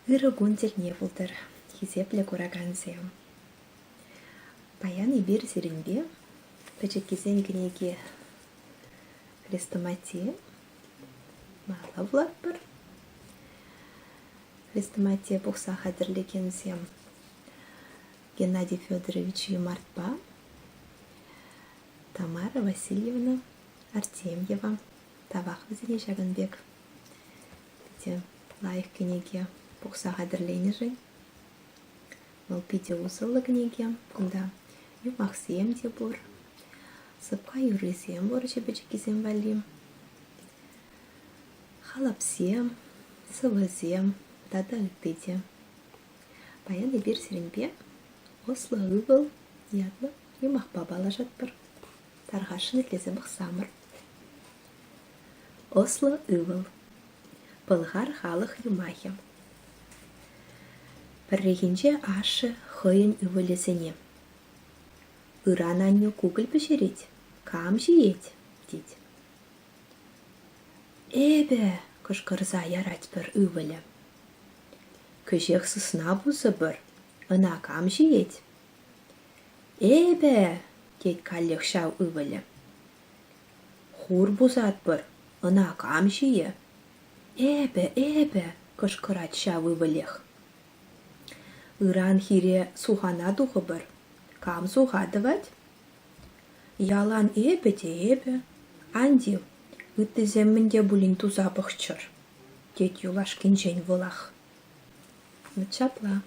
Ырыгун тилне булдыр, хизепле курагансем. Паяны бир сиринбе, пачекизен гнеги хрестоматия, мала влаппыр. Хрестоматия бухса хадырлегенсем Геннадий Федорович Юмартпа, Тамара Васильевна Артемьева, Тавах візіне Жагынбек. Пите лайық кенеге бухса хадырленежен. Мол пите усылы кенеге, кунда юмахсем де бур. Сыпқа юрысем бур жебечекізем валим. Халапсем, сывызем, дада ыттыде. Паяны бир сиринбе, ослы ывыл, ятлы юмах бабала жатпыр. Тарғашын етлезе бұқсамыр. Ослы ывыл. Пылғар халық юмахи. Піррегенже ашы хойын ывылесене. Ыран анне кугыл пішерет, кам жиет, дед. Эбе, кышкырза ярать бір ывылі. Көжек сысына бұзы бір, ына кам жиет. Эбе, дед каллех шау ывылі. Хур бұзат бір, ына кам жие. Эбе, кышкырат шау ывылех. Ыран хире сухана духы бір, кам сухадывать? Ялан эбе де эбе, анди, ыттыземмінде бұлін туза бұқчыр. Дед юлаш кенжен вылах. Чапла.